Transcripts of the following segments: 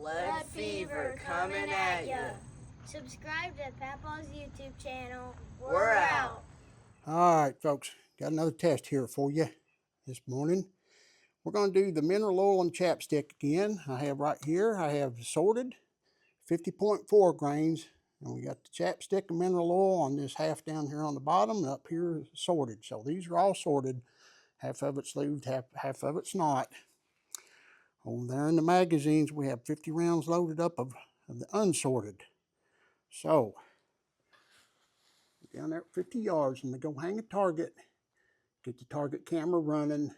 Lead fever coming at you. Subscribe to Papa's YouTube channel. We're out. All right, folks, got another test here for you this morning. We're going to do the mineral oil and chapstick again. I have right here, I have sorted 50.4 grains, and we got the chapstick and mineral oil on this half down here on the bottom, and up here sorted. So these are all sorted. Half of it's lubed, half of it's not. Over there in the magazines, we have 50 rounds loaded up of the unsorted. So, down there at 50 yards, and we go hang a target, get the target camera running,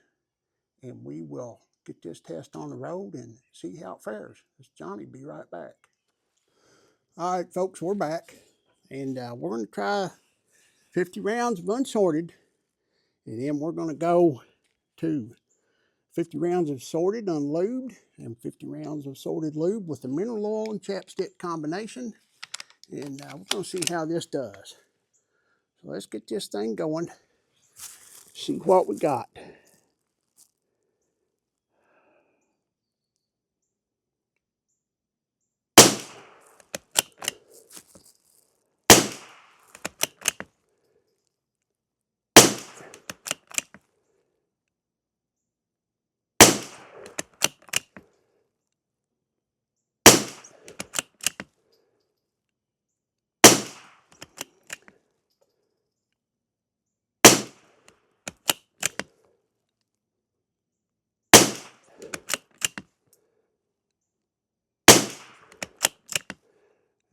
and we will get this test on the road and see how it fares. This Johnny be right back. All right, folks, we're back, and we're going to try 50 rounds of unsorted, and then we're going to go to 50 rounds of sorted unlubed and 50 rounds of sorted lube with the mineral oil and chapstick combination, and we're going to see how this does. So let's get this thing going, see what we got.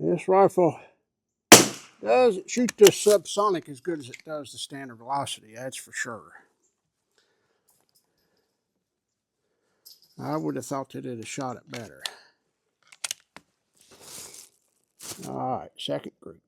This rifle doesn't shoot the subsonic as good as it does the standard velocity, that's for sure. I would have thought that it'd have shot it better. All right, second group.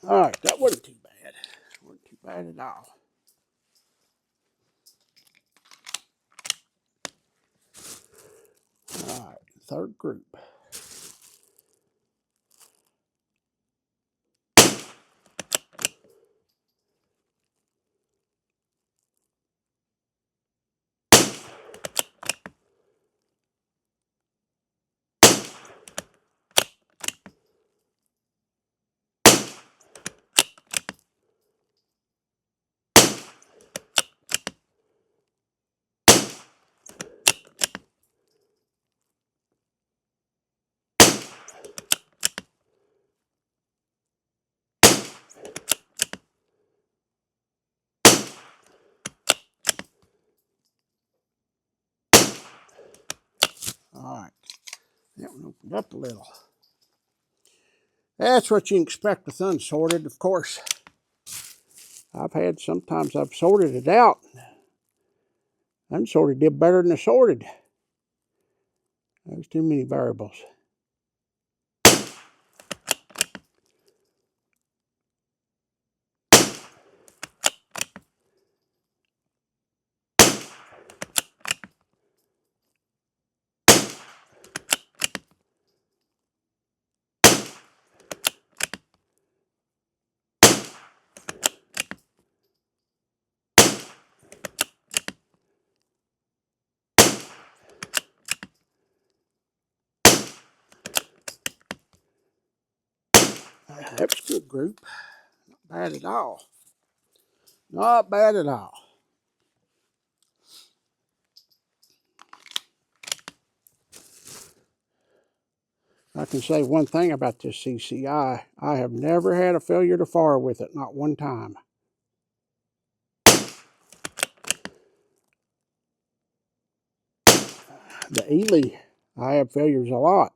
All right, that wasn't too bad. Wasn't too bad at all. All right, third group. All right, that one opened up a little. That's what you expect with unsorted, of course. Sometimes I've sorted it out. Unsorted did better than assorted. There's too many variables. That's a good group. Not bad at all. Not bad at all. I can say one thing about this CCI. I have never had a failure to fire with it, not one time. The Ely, I have failures a lot.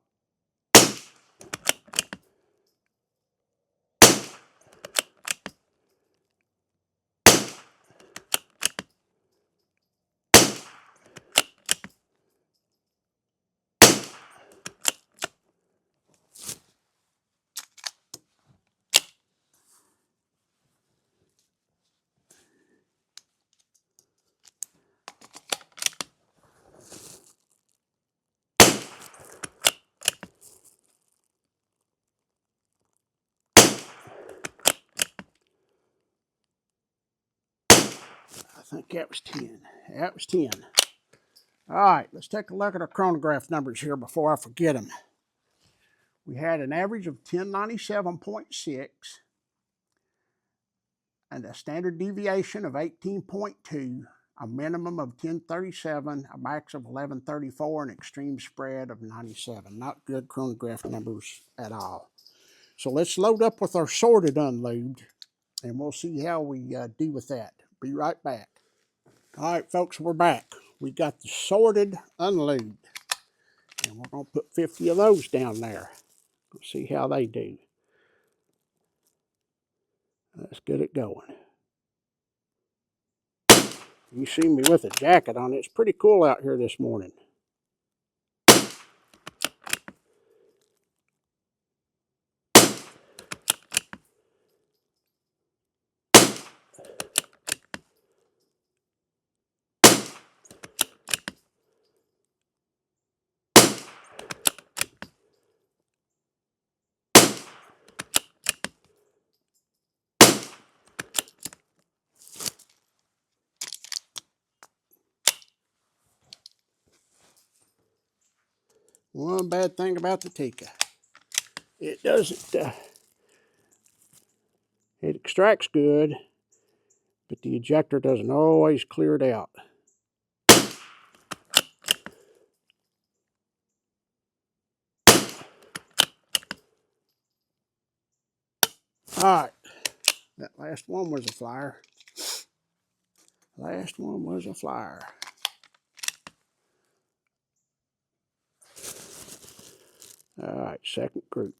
think that was 10. That was 10. All right, let's take a look at our chronograph numbers here before I forget them. We had an average of 1097.6 and a standard deviation of 18.2, a minimum of 1037, a max of 1134, and extreme spread of 97. Not good chronograph numbers at all. So let's load up with our sorted unlubed, and we'll see how we do with that. Be right back. All right, folks, we're back. We got the sorted unlubed, and we're going to put 50 of those down there. Let's see how they do. Let's get it going. You see me with a jacket on. It's pretty cool out here this morning. One bad thing about the Tika, it doesn't, it extracts good, but the ejector doesn't always clear it out. All right, that last one was a flyer. Last one was a flyer. All right, second group.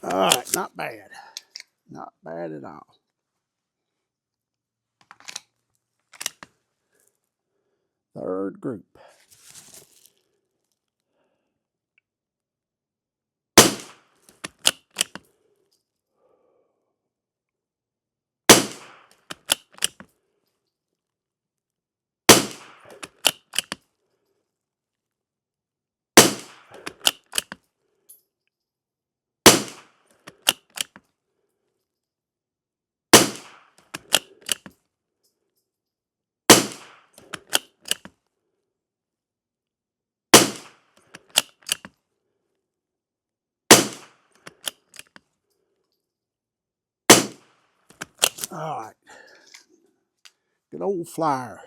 All right, not bad. Not bad at all. Third group. All right, good old flyer.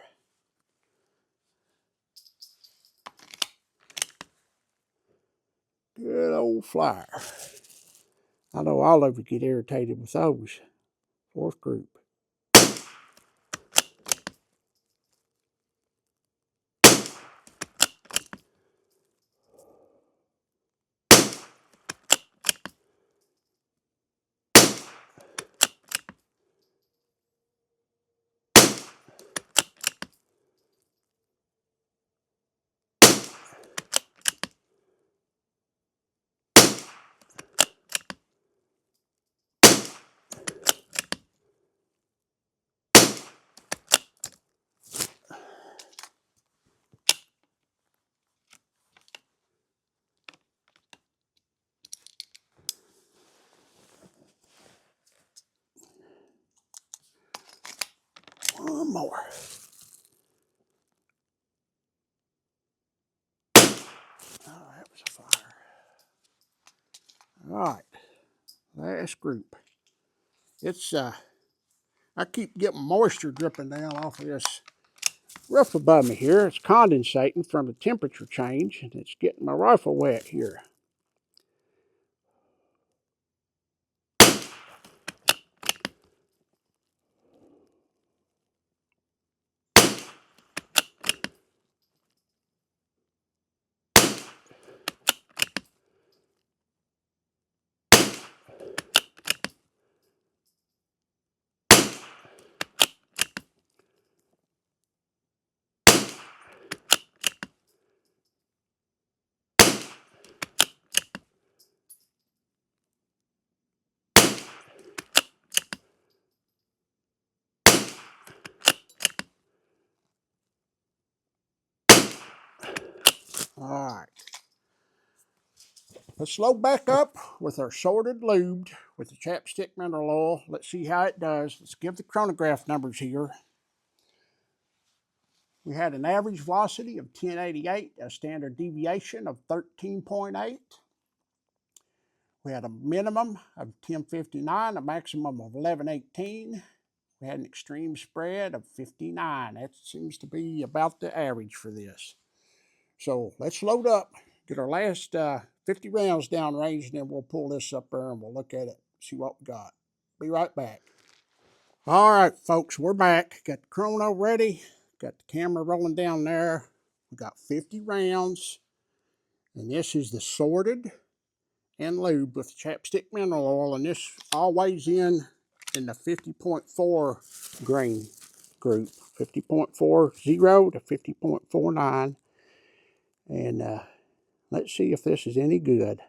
Good old flyer. I know all of you get irritated with those. Fourth group. One more. Oh, that was a flyer. All right, last group. It's I keep getting moisture dripping down off of this roof above me here. It's condensating from the temperature change, and it's getting my rifle wet here. All right. Let's load back up with our sorted lubed with the Chapstick mineral oil. Let's see how it does. Let's give the chronograph numbers here. We had an average velocity of 1088, a standard deviation of 13.8. We had a minimum of 1059, a maximum of 1118. We had an extreme spread of 59. That seems to be about the average for this. So let's load up, get our last 50 rounds downrange, and then we'll pull this up there and we'll look at it, see what we got. Be right back. All right, folks, we're back. Got the chrono ready. Got the camera rolling down there. We got 50 rounds, and this is the sorted and lube with Chapstick mineral oil, and this always in the 50.4 grain group, 50.40 to 50.49, and let's see if this is any good.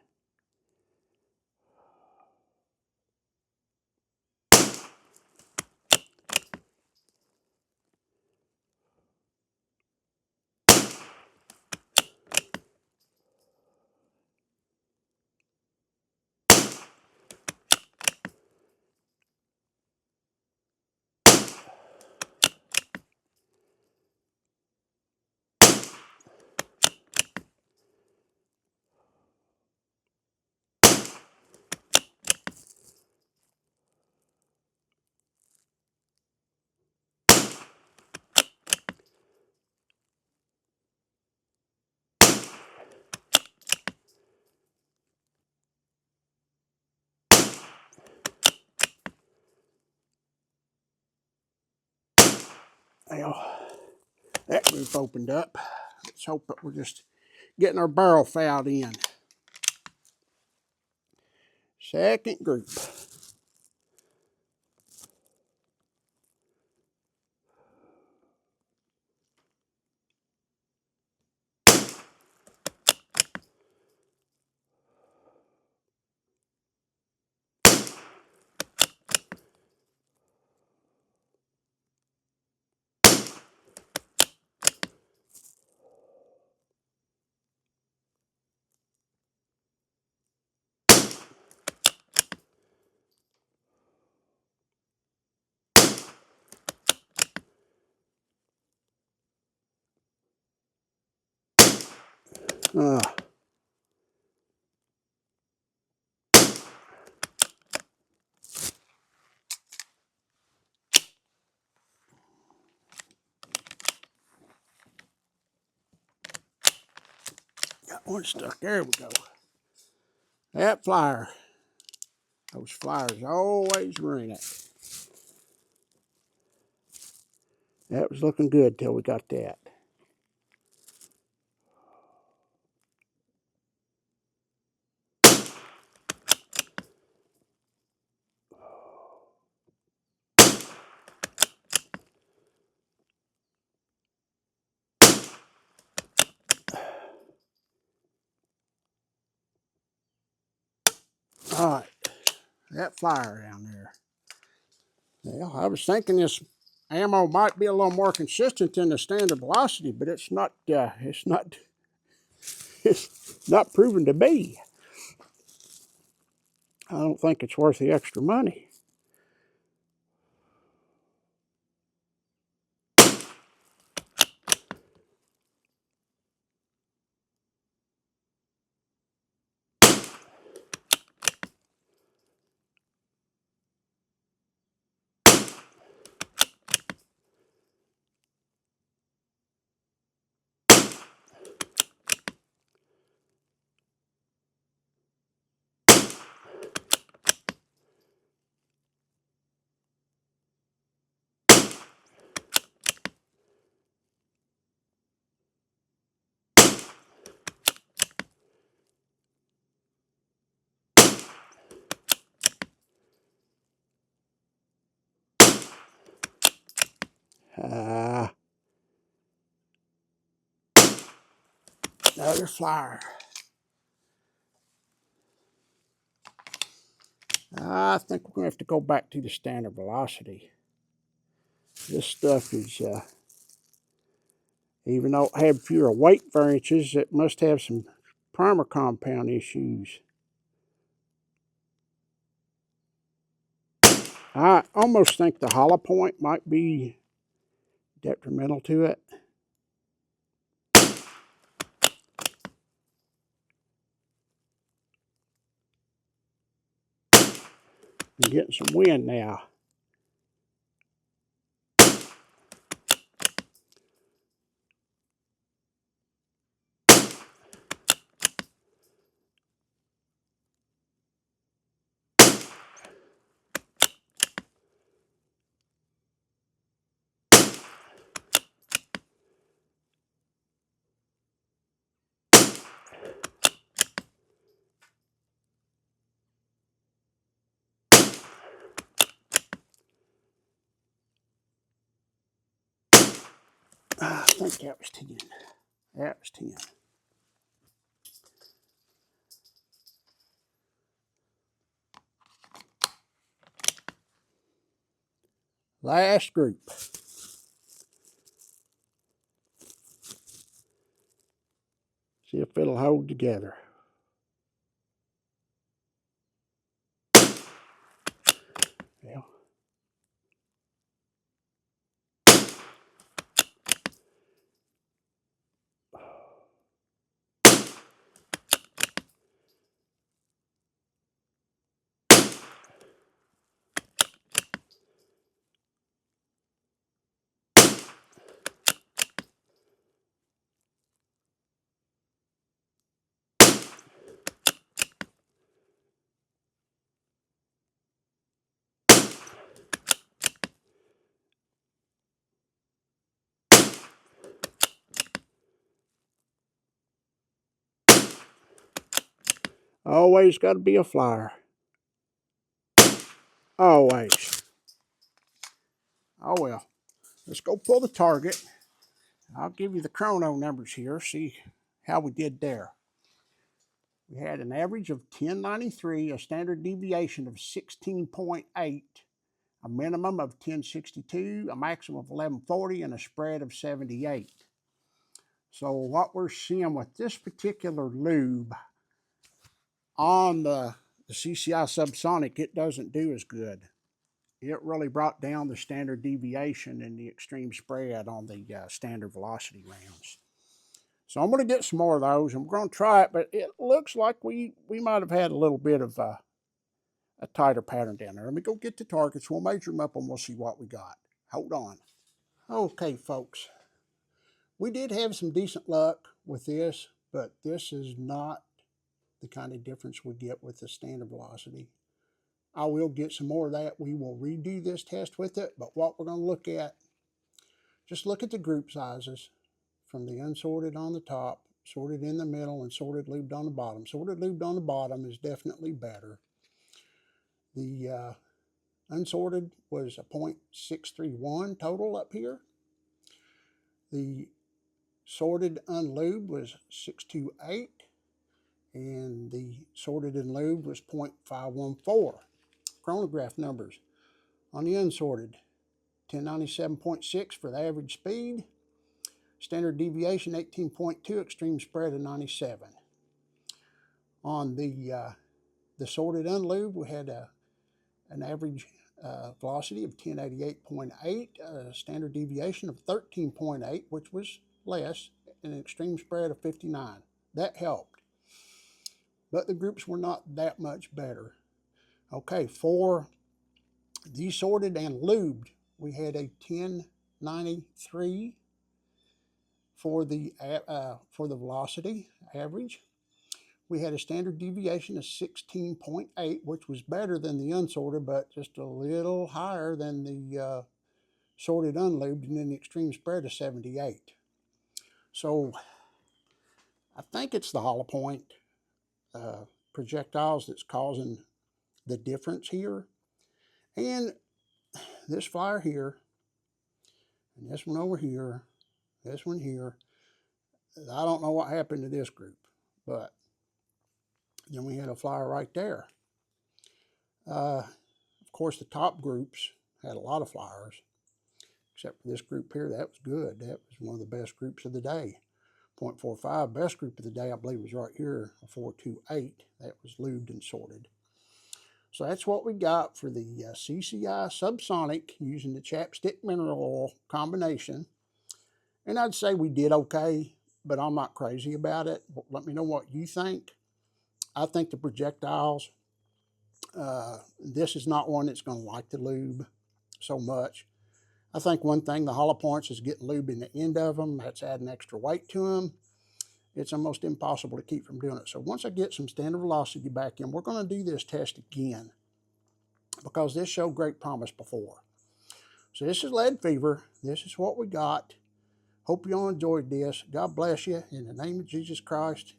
Well, that group opened up. Let's hope that we're just getting our barrel fouled in. Second group. Well, got one stuck. There we go. That flyer. Those flyers always ruin it. That was looking good till we got that. All right, that flyer down there. Well, I was thinking this ammo might be a little more consistent than the standard velocity, but it's not. It's not proven to be. I don't think it's worth the extra money. Another flyer. I think we're going to have to go back to the standard velocity. This stuff is, Even though it had fewer weight variances, it must have some primer compound issues. I almost think the hollow point might be detrimental to it. I'm getting some wind now. I think that was 10. That was 10. Last group. See if it'll hold together. Yeah. Always got to be a flyer. Always. Oh well. Let's go pull the target. I'll give you the chrono numbers here. See how we did there. We had an average of 1093, a standard deviation of 16.8, a minimum of 1062, a maximum of 1140, and a spread of 78. So what we're seeing with this particular lube on the CCI subsonic, it doesn't do as good. It really brought down the standard deviation and the extreme spread on the standard velocity rounds. So I'm going to get some more of those, and we're going to try it, but it looks like we might have had a little bit of a tighter pattern down there. Let me go get the targets. We'll measure them up, and we'll see what we got. Hold on. Okay, folks. We did have some decent luck with this, but this is not the kind of difference we get with the standard velocity. I will get some more of that. We will redo this test with it, but what we're going to look at, just look at the group sizes from the unsorted on the top, sorted in the middle, and sorted lubed on the bottom. Sorted lubed on the bottom is definitely better. The unsorted was a 0.631 total up here. The sorted unlubed was 628, and the sorted and lubed was 0.514. Chronograph numbers on the unsorted, 1097.6 for the average speed, standard deviation 18.2, extreme spread of 97. On the sorted unlubed, we had an average velocity of 1088.8, standard deviation of 13.8, which was less, and an extreme spread of 59. That helped. But the groups were not that much better. Okay, for the sorted and lubed, we had a 1093 for the velocity average. We had a standard deviation of 16.8, which was better than the unsorted, but just a little higher than the sorted unlubed, and then the extreme spread of 78. So I think it's the hollow point projectiles that's causing the difference here. And this flyer here, and this one over here, this one here, I don't know what happened to this group, but then we had a flyer right there. Of course, the top groups had a lot of flyers, except for this group here. That was good. That was one of the best groups of the day. 0.45, best group of the day, I believe, was right here, a 428. That was lubed and sorted. So that's what we got for the CCI subsonic using the Chapstick mineral oil combination. And I'd say we did okay, but I'm not crazy about it. Let me know what you think. I think the projectiles, this is not one that's going to like the lube so much. I think one thing, the hollow points is getting lube in the end of them. That's adding extra weight to them. It's almost impossible to keep from doing it. So once I get some standard velocity back in, we're going to do this test again because this showed great promise before. So this is lead fever. This is what we got. Hope you all enjoyed this. God bless you. In the name of Jesus Christ,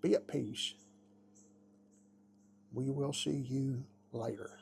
be at peace. We will see you later.